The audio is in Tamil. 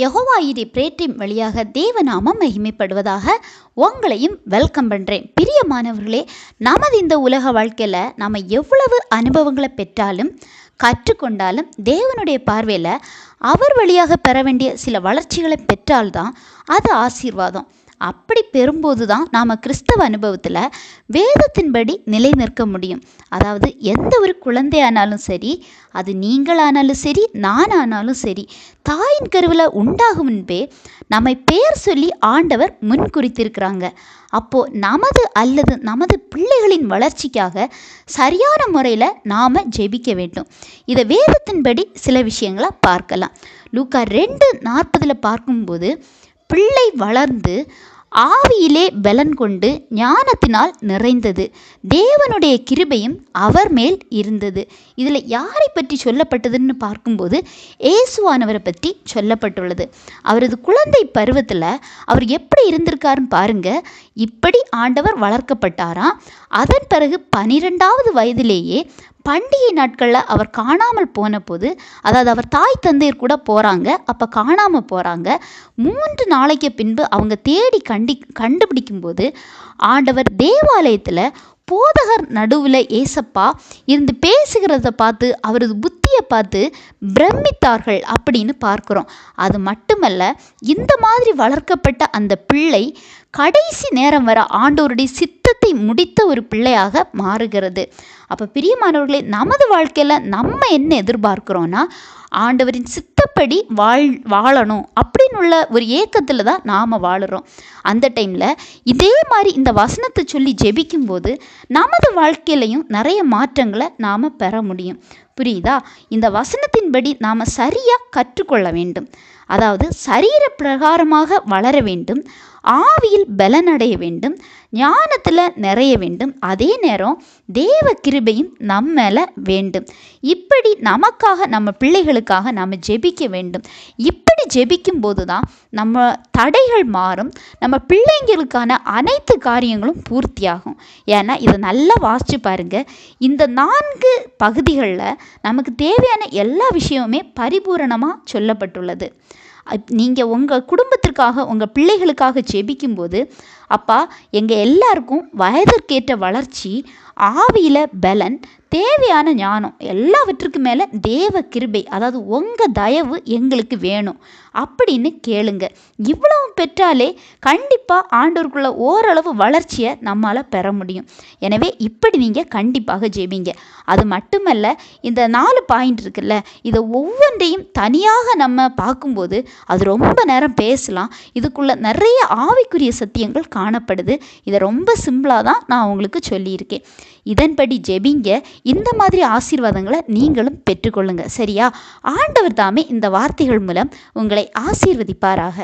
யெகோவா ஈரே பிரேயர் டீம் வழியாக தேவநாமம் மகிமைப்படுவதாக. உங்களையும் வெல்கம் பண்ணுறேன். பிரியமானவர்களே, நமது இந்த உலக வாழ்க்கையில் நம்ம எவ்வளவு அனுபவங்களை பெற்றாலும் கற்றுக்கொண்டாலும் தேவனுடைய பார்வையில் அவர் வழியாக பெற வேண்டிய சில வளர்ச்சிகளை பெற்றால்தான் அது ஆசீர்வாதம். அப்படி பெறும்போது தான் நாம் கிறிஸ்தவ அனுபவத்தில் வேதத்தின்படி நிலை நிற்க முடியும். அதாவது எந்த ஒரு குழந்தையானாலும் சரி, அது நீங்களானாலும் சரி, நானானாலும் சரி, தாயின் கருவில் உண்டாகும் முன்பே நம்மை பெயர் சொல்லி ஆண்டவர் முன் குறித்திருக்கிறாங்க. அப்போது நமது பிள்ளைகளின் வளர்ச்சிக்காக சரியான முறையில் நாம் ஜெபிக்க வேண்டும். இதை வேதத்தின்படி சில விஷயங்களை பார்க்கலாம். லூக்கா 2:40 பார்க்கும்போது, பிள்ளை வளர்ந்து ஆவியிலே பலன் கொண்டு ஞானத்தினால் நிறைந்தது, தேவனுடைய கிருபையும் அவர் மேல் இருந்தது. இதில் யாரை பற்றி சொல்லப்பட்டதுன்னு பார்க்கும்போது இயேசுவானவரை பற்றி சொல்லப்பட்டுள்ளது. அவரது குழந்தை பருவத்தில் அவர் எப்படி இருந்திருக்காருன்னு பாருங்க. இப்படி ஆண்டவர் வளர்க்கப்பட்டாராம். அதன் பிறகு 12வது வயதிலேயே பண்டிகை நாட்களில் அவர் காணாமல் போன போது, அதாவது அவர் தாய் தந்தையர் கூட போகிறாங்க, அப்போ காணாமல் போகிறாங்க. 3 நாளைக்கு பின்பு அவங்க தேடி கண்டுபிடிக்கும்போது ஆண்டவர் தேவாலயத்தில் போதகர் நடுவில் ஏசப்பா இருந்து பேசுகிறத பார்த்து அவரது புத்தியை பார்த்து பிரமித்தார்கள் அப்படின்னு பார்க்குறோம். அது மட்டுமல்ல, இந்த மாதிரி வளர்க்கப்பட்ட அந்த பிள்ளை கடைசி நேரம் வர ஆண்டவருடைய சித்தத்தை முடித்த ஒரு பிள்ளையாக மாறுகிறது. அப்போ பிரியமானவர்களே, நமது வாழ்க்கையில் நம்ம என்ன எதிர்பார்க்குறோன்னா, ஆண்டவரின் சித்தப்படி வாழணும் அப்படின்னு உள்ள ஒரு ஏக்கத்தில் தான் நாம் வாழுறோம். அந்த டைமில் இதே மாதிரி இந்த வசனத்தை சொல்லி ஜெபிக்கும்போது நமது வாழ்க்கையிலையும் நிறைய மாற்றங்களை நாம் பெற முடியும். புரியுதா? இந்த வசனத்தின்படி நாம் சரியாக கற்றுக்கொள்ள வேண்டும். அதாவது சரீர பிரகாரமாக வளர வேண்டும், ஆவியில் பலனடைய வேண்டும், ஞானத்தில் நிறைய வேண்டும், அதே நேரம் தேவ கிருபையும் நம்ம மேலே வேண்டும். இப்படி நமக்காக, நம்ம பிள்ளைகளுக்காக நாம் ஜெபிக்க வேண்டும். இப்படி ஜெபிக்கும் போது தான் நம்ம தடைகள் மாறும், நம்ம பிள்ளைங்களுக்கான அனைத்து காரியங்களும் பூர்த்தியாகும். ஏன்னா இதை நல்லா வாசித்து பாருங்கள். இந்த 4 பகுதிகளில் நமக்கு தேவையான எல்லா விஷயமுமே பரிபூரணமாக சொல்லப்பட்டுள்ளது. நீங்கள் உங்கள் குடும்பத்திற்காக, உங்கள் பிள்ளைகளுக்காக ஜெபிக்கும்போது, அப்பா எங்கள் எல்லாருக்கும் வயதிற்கேற்ற வளர்ச்சி, ஆவியில் பலன், தேவையான ஞானம், எல்லாவற்றுக்கு மேலே தேவ கிருபை, அதாவது உங்கள் தயவு எங்களுக்கு வேணும் அப்படின்னு கேளுங்க. இவ்வளவு பெற்றாலே கண்டிப்பாக ஆண்டவருக்குள்ள ஓரளவு வளர்ச்சியை நம்மளால் பெற முடியும். எனவே இப்படி நீங்கள் கண்டிப்பாக ஜெபிங்க. அது மட்டுமல்ல, இந்த 4 பாயிண்ட் இருக்குல்ல, இதை ஒவ்வொன்றையும் தனியாக நம்ம பார்க்கும்போது அது ரொம்ப நேரம் பேசலாம். இதுக்குள்ளே நிறைய ஆவிக்குரிய சத்தியங்கள் காணப்படுது. இதை ரொம்ப சிம்பிளாக தான் நான் உங்களுக்கு சொல்லியிருக்கேன். இதன்படி ஜெபிங்க. இந்த மாதிரி ஆசீர்வாதங்களை நீங்களும் பெற்றுக்கொள்ளுங்க. சரியா? ஆண்டவர் தாமே இந்த வார்த்தைகள் மூலம் உங்களை ஆசீர்வதிப்பாராக.